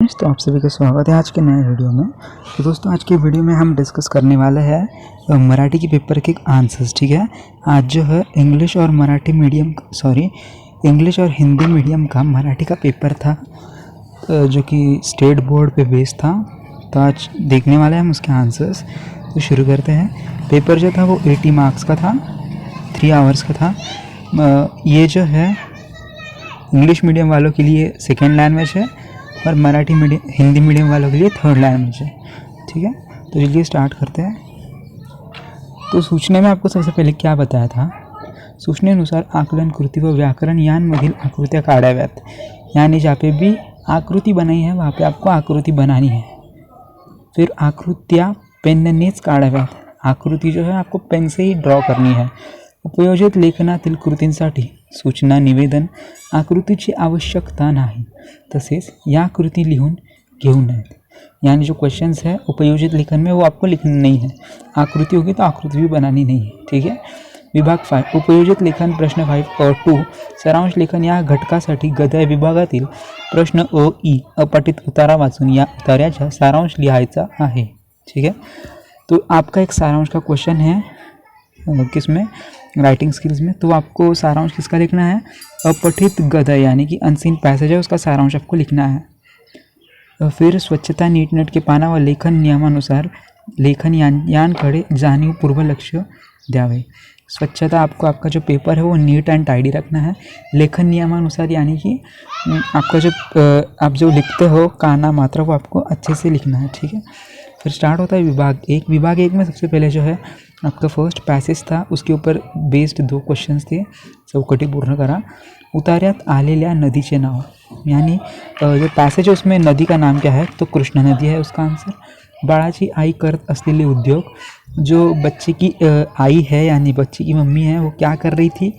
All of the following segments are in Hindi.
फ्रेंड्स, तो आप सभी का स्वागत है आज के नए वीडियो में। तो दोस्तों, आज के वीडियो में हम डिस्कस करने वाले हैं मराठी के पेपर के आंसर्स। ठीक है, आज जो है इंग्लिश और हिंदी मीडियम का मराठी का पेपर था, जो कि स्टेट बोर्ड पे बेस्ड था। तो आज देखने वाले हैं हम उसके आंसर्स। तो शुरू करते हैं। पेपर जो था वो 80 मार्क्स का था, 3 आवर्स का था। ये जो है इंग्लिश मीडियम वालों के लिए सेकेंड लैंग्वेज है और हिंदी मीडियम वालों के लिए थर्ड लैंग्वेज है। ठीक है, तो चलिए स्टार्ट करते हैं। तो सूचने में आपको सबसे पहले क्या बताया था? सूचनेनुसार आकलन कृती व व्याकरण यांमधील आकृत्या काढाव्यात। यानी जहाँ पे भी आकृति बनाई है वहाँ पे आपको आकृति बनानी है। फिर आकृत्या पेननेच काढाव्यात। आकृति जो है आपको पेन से ही ड्रॉ करनी है। उपयोजित लेखनातील कृतींसाठी सूचना निवेदन आकृतीची आवश्यकता नाही, तसेच या कृती लिहून घेऊ नयेत। यानी जो क्वेश्चंस है उपयोजित लेखन में वो आपको लिखनी नहीं है, आकृति होगी तो आकृति भी बनानी नहीं है। ठीक है। विभाग 5 उपयोजित लेखन प्रश्न 5 और 2 सारांश लेखन या घटकासाठी गद्य विभागातील प्रश्न अ ई अपठित उतारा वाचून या उतार्याचा सारांश लिहायचा आहे। ठीक है, तो आपका एक सारांश का क्वेश्चन है किसमें, राइटिंग स्किल्स में। तो आपको सारांश किसका लिखना है? अपठित गद्य यानी कि अनसीन पैसेज है, उसका सारांश आपको लिखना है। फिर स्वच्छता नीटनेटकेपणा व लेखन नियमानुसार लेखन यांकडे जाणीवपूर्वक लक्ष द्यावे। स्वच्छता आपको आपका जो पेपर है वो नीट एंड टाइडी रखना है। लेखन नियमानुसार यानी कि आपका जो आप जो लिखते हो काना मात्रा वो आपको अच्छे से लिखना है। ठीक है। फिर स्टार्ट होता है विभाग 1। विभाग 1 में सबसे पहले जो है आपका फर्स्ट पैसेज था, उसके ऊपर बेस्ड 2 क्वेश्चंस थे, चौकटी पूर्ण करा। उतार्यात आलेल्या नदीचे नाव, यानी जो पैसेज है उसमें नदी का नाम क्या है? तो कृष्णा नदी है उसका आंसर। बाळाची आई करत असलेले उद्योग, जो बच्चे की आई है यानी बच्चे की मम्मी है वो क्या कर रही थी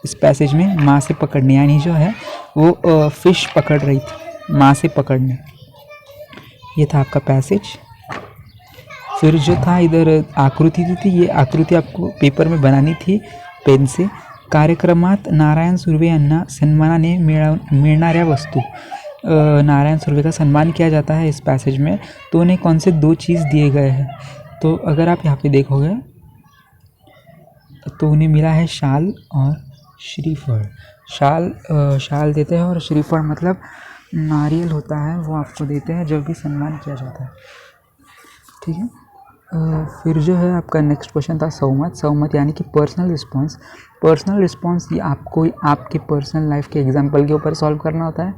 इस पैसेज में? माँ से पकड़ने, यानी जो है वो फिश पकड़ रही थी, माँ से पकड़ने। ये था आपका पैसेज। फिर जो था इधर आकृति थी, ये आकृति आपको पेपर में बनानी थी पेन से। कार्यक्रमात नारायण सुर्वे यांना सन्मानाने मिळणाऱ्या वस्तू, नारायण सुर्वे का सम्मान किया जाता है इस पैसेज में, तो उन्हें कौन से 2 चीज़ दिए गए हैं? तो अगर आप यहाँ पे देखोगे तो उन्हें मिला है शाल और श्रीफल। शाल देते हैं और श्रीफल मतलब नारियल होता है, वो आपको देते हैं जब भी सम्मान किया जाता है। ठीक है। फिर जो है आपका नेक्स्ट क्वेश्चन था सहमत यानी कि पर्सनल रिस्पॉन्स ये आपको आपके पर्सनल लाइफ के एग्जाम्पल के ऊपर सॉल्व करना होता है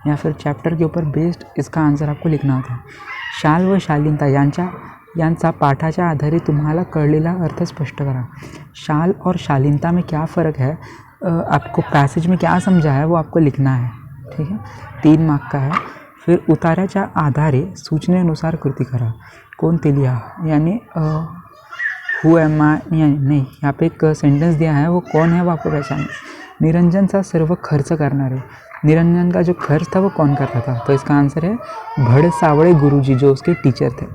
या फिर चैप्टर के ऊपर बेस्ड इसका आंसर आपको लिखना होता है। शाल व शालीनता यांचा पाठाच्या आधारे तुम्हाला कळलेला अर्थ स्पष्ट करा। शाल और शालीनता में क्या फ़र्क है, आपको पैसेज में क्या समझा है वो आपको लिखना है। ठीक है, 3 मार्क का है। फिर उतार्याच्या आधारे सूचनेनुसार कृती करा। कोणते लिहा, यानी हु एम आई, नहीं यहाँ पे एक सेंटेंस दिया है, वो कौन है वो आपको पहचानना। निरंजन सा सर्व खर्च करणारे, निरंजन का जो खर्च था वो कौन करता था? तो इसका आंसर है भडसावळे गुरुजी, जो उसके टीचर थे।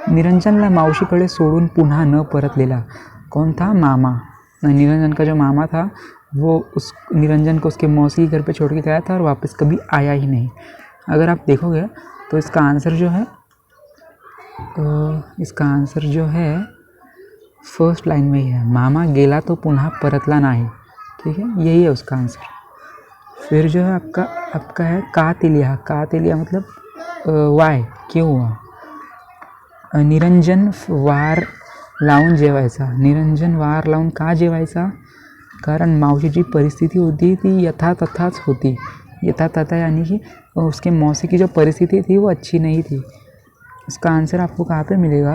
निरंजनला मावशीकडे सोडून पुन्हा न परतलेला, कौन था? मामा। निरंजन का जो मामा था वो उस निरंजन को उसके मौसी के घर पे छोड़ के गया था और वापस कभी आया ही नहीं। अगर आप देखोगे तो इसका आंसर जो है फर्स्ट लाइन में ही है, मामा गेला तो पुन्हा परतला नाही। ठीक है, यही है उसका आंसर। फिर जो है आपका है का ते लिहा मतलब वाय, क्यों हुआ। निरंजन वार लावून जेवायचा, निरंजन वार लावून का जेवायचा? कारण मावशीची परिस्थिती होती ती यथातथाच होती। यथातथा यानी कि उसके मौसी की जो परिस्थिति थी वो अच्छी नहीं थी। इसका आंसर आपको कहाँ पे मिलेगा?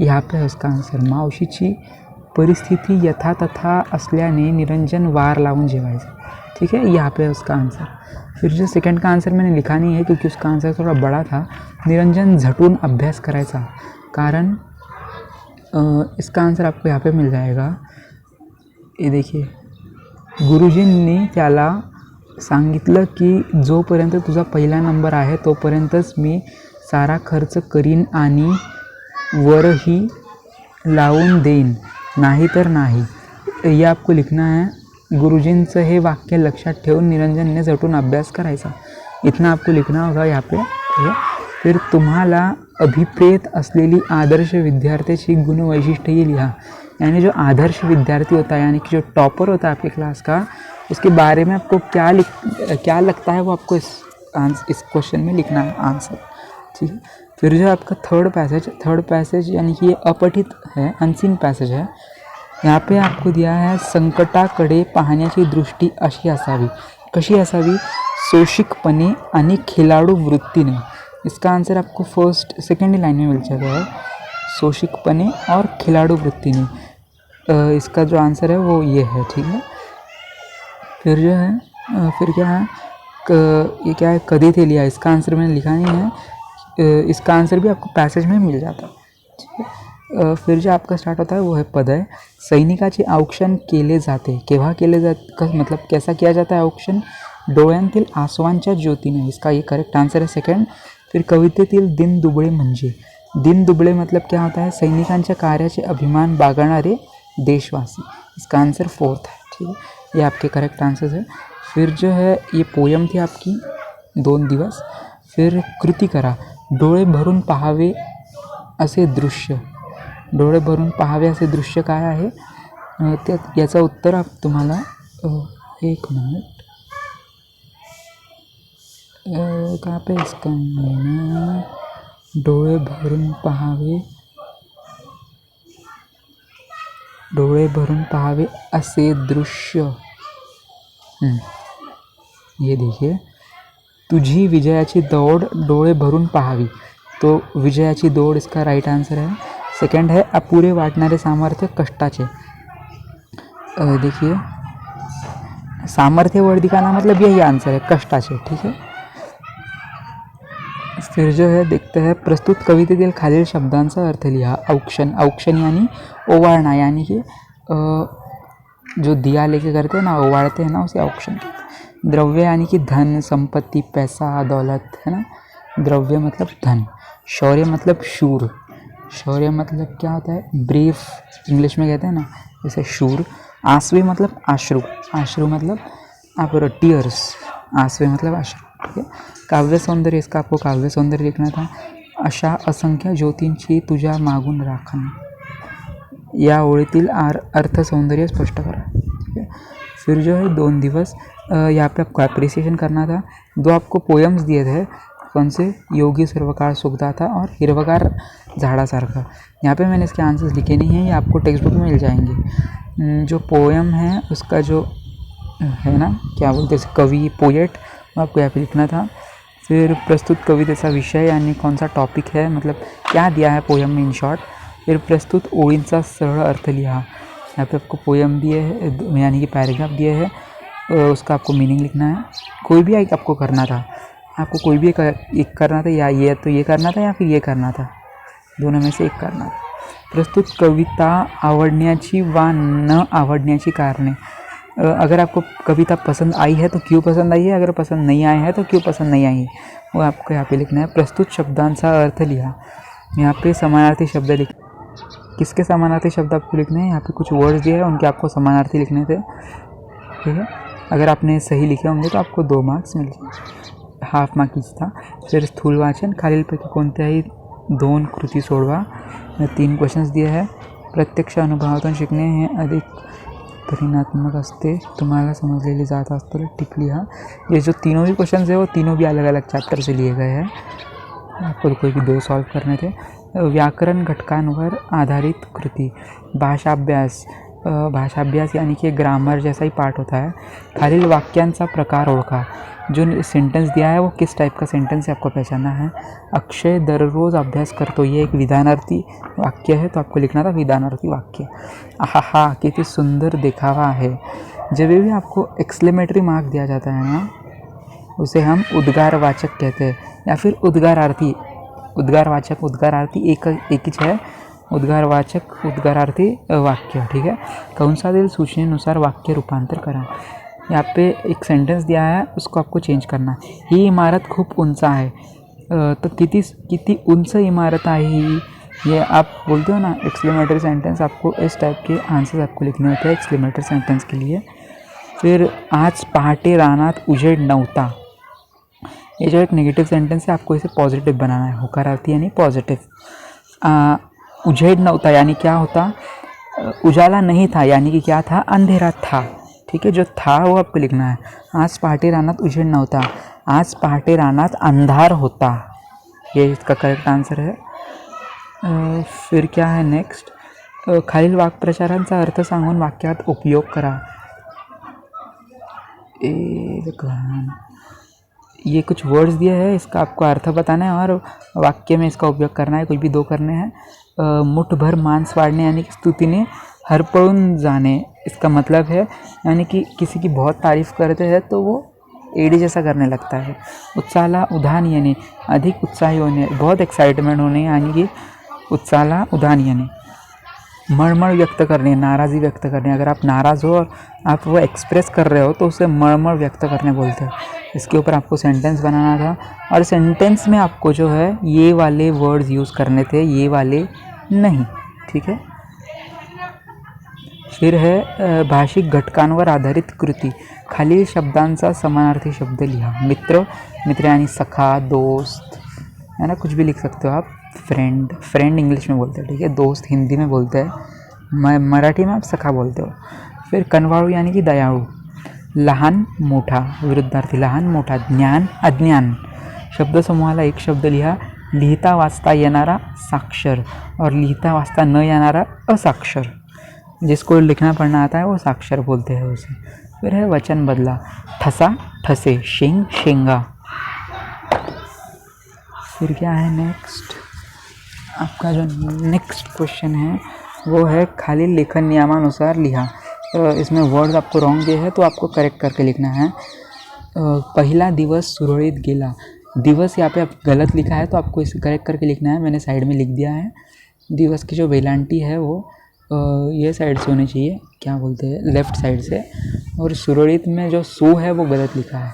यहाँ पे है उसका आंसर, मावशीची परिस्थिति यथातथा असल्याने निरंजन वार लावून जेवायचा। ठीक है, यहाँ पे है उसका आंसर। फिर जो सेकंड का आंसर मैंने लिखा नहीं है क्योंकि उसका आंसर थोड़ा बड़ा था। निरंजन झटून अभ्यास करायचा, कारण इसका आंसर आपको यहाँ पे मिल जाएगा। ये देखिए, गुरुजींनी त्याला सांगितलं की जोपर्यंत तुझा पहिला नंबर आहे तोपर्यंतच मी सारा खर्च करीन आणि वरही लावून देईन, नाही तर नाही। ये आपको लिखना है। गुरुजींचं हे वाक्य लक्षात ठेवून निरंजनने झटून अभ्यास करायचा। इतना आपको लिखना होगा यहाँ पे, ठीक है। फिर तुम्हाला अभिप्रेत असलेली आदर्श विद्यार्थ्याची गुण वैशिष्ट्य ये लिहा, यानी जो आदर्श विद्यार्थी होता है, यानी कि जो टॉपर होता है आपके क्लास का, उसके बारे में आपको क्या लगता है वो आपको इस क्वेश्चन में लिखना है आंसर, ठीक है। फिर जो आपका थर्ड पैसेज यानी कि ये अपठित है, अनसीन पैसेज है। यहाँ पे आपको दिया है संकटाकडे पाहण्याची दृष्टी अशी असावी, कशी असावी, सोशिकपणे आणि खिलाडू वृत्तीने। इसका आंसर आपको सेकेंड लाइन में मिल जाता है, सोशिकपणे और खिलाड़ू वृत्तीने। इसका जो आंसर है वो ये है, ठीक है। फिर जो है फिर क्या है, ये क्या है, कधी थे लिया, इसका आंसर मैंने लिखा नहीं है, इसका आंसर भी आपको पैसेज में मिल जाता है, ठीक है। फिर जो आपका स्टार्ट होता है वो है पद है, सैनिकाचे औक्षण केले जाते, केव्हा केले जाते, मतलब कैसा किया जाता है औक्षण, डोळ्यांतील आसवांच्या ज्योतीने, इसका ये करेक्ट आंसर है सेकंड। फिर कवितेतील दिन दुबळे म्हणजे, दिन दुबळे मतलब क्या होता है, सैनिकांच्या कार्याचे अभिमान बाळगणारे देशवासी, इसका आंसर फोर्थ है, ठीक है। ये आपके करेक्ट आंसर्स है। फिर जो है ये पोयम थी आपकी 2 दिवस। फिर कृती करा, डोळे भरून पाहावे असे दृश्य, डोळे भरून पाहावे असे दृश्य काय आहे, याचं उत्तर तुम्हाला एक मिनिट, कहाँ पे इसका डोळे भरून पाहावे, डोळे भरून पाहावे असे दृश्य, ये देखिए, तुझी विजयाची दौड़ डोळे भरून पाहावी, तो विजयाची दौड़ इसका राइट आंसर है। सेकंड है अपुरे वाटणारे सामर्थ्य कष्टाचे, देखिए सामर्थ्य वर्ड दिखाना मतलब यही आंसर है, कष्टाचे, ठीक है। फिर जो है देखते हैं, प्रस्तुत कवितेतील खालील शब्दांचा अर्थ लिहा, औक्षण, औक्षण यानी ओवाळना, यानी कि जो दिया लेके करते हैं ना, ओवाळते हैं ना, उसे औक्षण कहते हैं। द्रव्य यानी कि धन, संपत्ति, पैसा, दौलत, है ना, द्रव्य मतलब धन। शौर्य मतलब शूर, शौर्य मतलब क्या होता है, ब्रेव इंग्लिश में कहते हैं ना, जैसे शूर। आंसवे मतलब आश्रु, आश्रु मतलब आप टीयर्स, आंसवे मतलब आश्रु, ठीक है। काव्य सौंदर्य, इसका आपको काव्य सौंदर्य लिखना था, अशा असंख्य ज्योतींची तुझ्या मागून राखण, या ओळीतील अर्थ सौंदर्य स्पष्ट करा, ठीक है। फिर जो है 2 दिवस, यहाँ पे आपको अप्रिसिएशन करना था। 2 आपको पोएम्स दिए थे, कौन से, योगी सर्वकाळ सुखदाता और हिरवगार झाडासारखा। यहाँ पे मैंने इसके आंसर्स लिखे नहीं हैं, ये आपको टेक्स्ट बुक में मिल जाएंगे। जो पोएम है उसका जो है ना, क्या बोलते हैं, कवि, पोएट, आपको यहाँ पे लिखना था। फिर प्रस्तुत कवितेचा विषय यानी कौन सा टॉपिक है, मतलब क्या दिया है पोएम में इन शॉर्ट। फिर प्रस्तुत ओळींचा सरल अर्थ लिहा, यहाँ पे आपको पोएम दिए है, यानी कि पैराग्राफ दिए है, उसका आपको मीनिंग लिखना है। कोई भी एक आपको करना था, आपको कोई भी एक करना था, या ये तो ये करना था या फिर ये करना था, दोनों में से एक करना था। प्रस्तुत कविता आवडण्याची वा न आवडण्याची कारणे, अगर आपको कविता पसंद आई है तो क्यों पसंद आई है, अगर पसंद नहीं आई है तो क्यों पसंद नहीं आई है, वो आपको यहाँ पे लिखना है। प्रस्तुत शब्दांचा अर्थ लिहा, यहाँ पे समानार्थी शब्द लिख, किसके समानार्थी शब्द आपको लिखने हैं, यहाँ पे कुछ वर्ड्स दिए हैं, उनके आपको समानार्थी लिखने थे, ठीक है। अगर आपने सही लिखे होंगे तो आपको 2 मार्क्स मिल जाएंगे, हाफ मार्क्स था। फिर स्थूल वाचन, खालीलपैकी कोणत्याही 2 कृती सोडवा, 3 क्वेश्चन्स दिए हैं। प्रत्यक्ष अनुभवातून शिकणे हे अधिक परिणात्मक असते, तुम्हाला समजलेली जात असतं, टिक लिहा। ये जो तीनों भी क्वेश्चंस है वो तीनों भी अलग अलग चैप्टर से लिए गए हैं, आपको कोई भी 2 सॉल्व करने थे। व्याकरण घटकांवर आधारित कृति, भाषाभ्यास, भाषाभ्यास यानी कि ग्रामर जैसा ही पार्ट होता है। खालील वाक्यांचा प्रकार ओळखा, जो सेंटेंस दिया है वो किस टाइप का सेंटेंस है आपको पहचानना है। अक्षय दररोज अभ्यास करतो, ये एक विधानार्थी वाक्य है, तो आपको लिखना था विधानार्थी वाक्य। आहा कितनी सुंदर दिखावा है, जब भी आपको एक्सक्लेमेटरी मार्क दिया जाता है ना, उसे हम उद्गारवाचक कहते हैं, या फिर उद्गारार्थी, उद्गारवाचक उद्गारार्थी एक ही है, उद्गारवाचक उद्गारार्थी वाक्य, ठीक है। कंसातील सूचनेनुसार वाक्य रूपांतर करा, यहाँ पे एक सेंटेंस दिया है उसको आपको चेंज करना। ही इमारत खूप उंच आहे, तो किती उंच इमारत आहे ही, ये आप बोलते हो ना एक्सक्लेमेटरी सेंटेंस, आपको इस टाइप के आंसर्स आपको लिखने होते हैं एक्सक्लेमेटरी सेंटेंस के लिए। फिर आज पहाटे रानात उजेड नव्हता, ये जो एक नेगेटिव सेंटेंस है आपको इसे पॉजिटिव बनाना है, होकारार्थी यानी पॉजिटिव। उजेड़ नव्हता यानी क्या होता, उजाला नहीं था यानी कि क्या था, अंधेरा था। ठीक है, जो था वो आपको लिखना है। आज पहाटे रानात उजेड नव्हता, आज पहाटे रानात अंधार होता, ये इसका करेक्ट आंसर है। फिर क्या है नेक्स्ट, खालील वाक्प्रचारांचा अर्थ सांगून वाक्यात उपयोग करा। ये कुछ वर्ड्स दिए हैं, इसका आपको अर्थ बताना है और वाक्य में इसका उपयोग करना है, कोई भी 2 करने हैं। मुठभर मांस वाढणे यानी कि स्तुतीने हरपळून जाने, इसका मतलब है यानी कि किसी की बहुत तारीफ़ करते हैं तो वो एडी जैसा करने लगता है। उत्साहाला उधाण येणे, अधिक उत्साही होने, बहुत एक्साइटमेंट होने यानी कि उत्साहाला उधाण येणे। मळमळ व्यक्त करने, नाराज़ी व्यक्त करने, अगर आप नाराज़ हो और आप वो एक्सप्रेस कर रहे हो तो उसे मळमळ व्यक्त करने बोलते हैं। इसके ऊपर आपको सेंटेंस बनाना था और सेंटेंस में आपको जो है ये वाले वर्ड्स यूज़ करने थे, ये वाले नहीं। ठीक है, फिर है भाषिक घटकांवर आधारित कृती। खालील शब्दांचा समानार्थी शब्द लिहा। मित्र, मित्र यानी सखा, दोस्त, है ना, कुछ भी लिख सकते हो आप। फ्रेंड, फ्रेंड इंग्लिश में बोलते हैं, ठीक है। दोस्त हिंदी में बोलते हैं, मराठी में आप सखा बोलते हो। फिर कनवाळू यानी कि दयाळू। लहान मोठा, विरुद्धार्थी, लहान मोठा। ज्ञान अज्ञान। शब्दसमूहाला एक शब्द लिहा। लिहिता वाचता येणारा साक्षर और लिहिता वाचता न येणारा असाक्षर। जिसको लिखना पढ़ना आता है वो साक्षर बोलते हैं उसे। फिर है वचन बदला। ठसा, ठसे, शेंग, शेंगा। फिर क्या है नेक्स्ट, आपका जो नेक्स्ट क्वेश्चन है वो है खालील लेखन नियमानुसार लिहा। इसमें वर्ड्स आपको रॉन्ग दिए हैं तो आपको करेक्ट करके लिखना है। पहला दिवस सुरळीत गेला। दिवस यहाँ पे आप गलत लिखा है तो आपको इसे करेक्ट करके लिखना है, मैंने साइड में लिख दिया है। दिवस की जो वेलांटी है वो ये साइड से होनी चाहिए, क्या बोलते हैं, लेफ़्ट साइड से। और सुरळीत में जो सू है वो गलत लिखा है,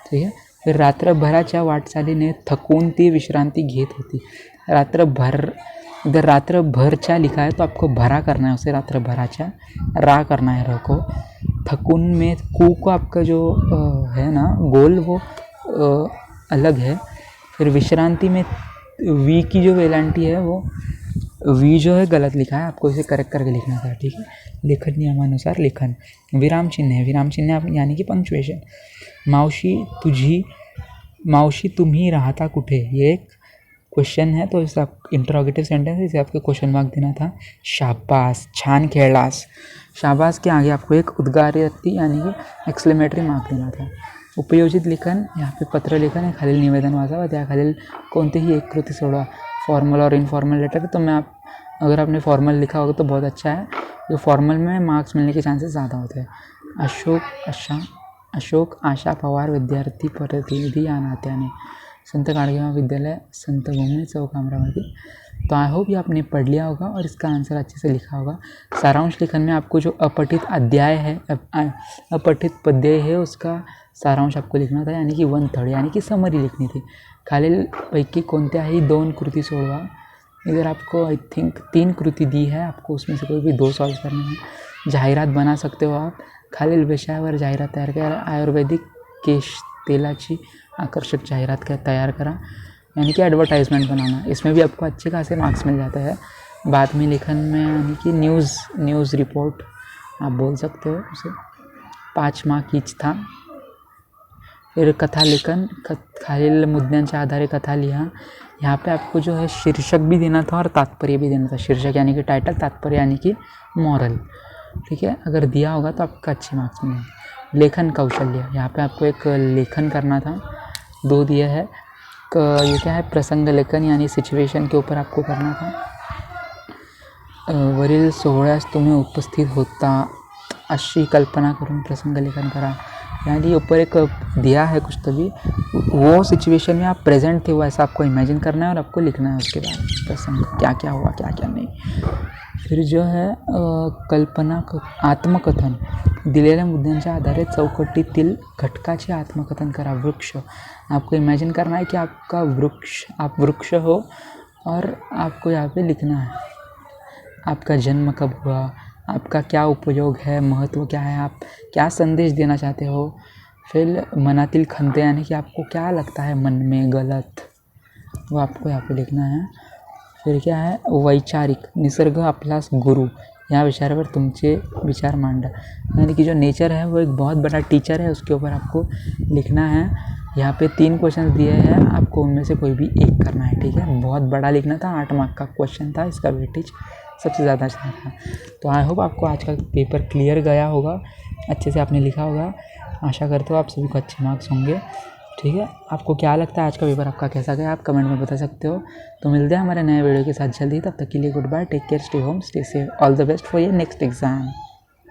ठीक है। फिर रात्रभराच्या वाटचालीने थकून ती विश्रांति घेत होती। रात्रभर, इधर रात्रभरच्या लिखा है तो आपको भरा करना है उसे, रात्रभराच्या, रा करना है र को। थकून में कू को आपका जो है ना गोल वो अलग है। फिर विश्रांति में वी की जो वेलांटी है वो वी जो है गलत लिखा है, आपको इसे करेक्ट करके लिखना था, ठीक है। लेखन नियमानुसार लेखन। विराम चिन्ह है, विराम चिन्ह यानी कि पंक्चुएशन। मावशी तुझी, मावशी तुम्ही राहता कुठे, ये एक क्वेश्चन है तो इसे आप इंटरोगेटिव सेंटेंस है, इसे आपको क्वेश्चन मार्क देना था। शाबाश, छान खेळलास। शाबाश के आगे आपको एक उद्गारार्थी यानी कि एक्सक्लेमेटरी मार्क देना था। उपयोजित लेखन, यहाँ पे पत्र लेखन है, खालील निवेदन वाचावा, त्याखालील कोणतेही एक कृती सोडवा। फॉर्मल और इनफॉर्मल लेटर, तो मैं अगर आपने फॉर्मल लिखा होगा तो बहुत अच्छा है, जो फॉर्मल में मार्क्स मिलने के चांसेस ज़्यादा होते हैं। अशोक आशा पवार विद्यार्थी प्रतिनिधी या नात्याने। संत गाडगे महाविद्यालय, संत भूमि चौक, अमरावती। तो आई होप ये आपने पढ़ लिया होगा और इसका आंसर अच्छे से लिखा होगा। सारांश लेखन में आपको जो अपठित अध्याय है, अपठित पद्य है, उसका सारांश आपको लिखना था, यानी कि 1/3 यानी कि समरी लिखनी थी। खालील पैकी कोणत्याही 2 कृती सोडवा। इधर आपको आई थिंक 3 कृति दी है, आपको उसमें से कोई भी 2 सॉल्व करनी है। जाहिरात बना सकते हो आप। खालील विषयावर जाहिरात तयार करा। आयुर्वेदिक केश तेलाची आकर्षक जाहिरात तैयार करा, यानी कि एडवर्टाइजमेंट बनाना। इसमें भी आपको अच्छे खासे मार्क्स मिल जाते हैं। बाद में लेखन में यानी कि न्यूज़ रिपोर्ट आप बोल सकते हो उसे, 5 मार्क ईच था। फिर कथा लेखन, खालील मुद्द्यांच्या आधारे कथा लिहा। यहाँ पे आपको जो है शीर्षक भी देना था और तात्पर्य भी देना था। शीर्षक यानी कि टाइटल, तात्पर्य यानी कि मॉरल, ठीक है। अगर दिया होगा तो आपको अच्छे मार्क्स मिलेंगे। लेखन कौशल्य, यहाँ पे आपको एक लेखन करना था, 2 दिया है। ये क्या है, प्रसंग लेखन यानी सिचुएशन के ऊपर आपको करना था। वरील सोहळ्यास तुम्ही उपस्थित होता अशी कल्पना करून प्रसंग लेखन करा, यानी ऊपर एक दिया है कुछ तो भी, वो सिचुएशन में आप प्रेजेंट थे वो ऐसा आपको इमेजिन करना है और आपको लिखना है उसके बाद प्रसंग, क्या क्या हुआ क्या क्या नहीं। फिर जो है कल्पना, आत्मकथन, दिलेल्या मुद्द्यांच्या आधारे चौकटीतील घटकाचे आत्मकथन करा। वृक्ष, आपको इमेजिन करना है कि आपका वृक्ष, आप वृक्ष हो और आपको यहाँ पे लिखना है आपका जन्म कब हुआ, आपका क्या उपयोग है, महत्व क्या है, आप क्या संदेश देना चाहते हो। फिर मनातील खंते यानी कि आपको क्या लगता है मन में गलत, वो आपको यहाँ पे लिखना है। फिर क्या है, वैचारिक, निसर्ग आपलास गुरु, या विषयावर तुमचे विचार मांडा, यानी कि जो नेचर है वो एक बहुत बड़ा टीचर है, उसके ऊपर आपको लिखना है। यहाँ पे 3 क्वेश्चन दिए हैं, आपको उनमें से कोई भी एक करना है, ठीक है। बहुत बड़ा लिखना था, 8 मार्क का क्वेश्चन था, इसका वेटेज सबसे ज़्यादा था। तो आई होप आपको आज का पेपर क्लियर गया होगा, अच्छे से आपने लिखा होगा। आशा करते हो आप सभी को अच्छे मार्क्स होंगे, ठीक है। आपको क्या लगता है आज का पेपर आपका कैसा गया, आप कमेंट में बता सकते हो। तो मिलते हैं हमारे नए वीडियो के साथ जल्दी, तब तक के लिए goodbye, take care, stay home, stay safe, all the best for your next exam.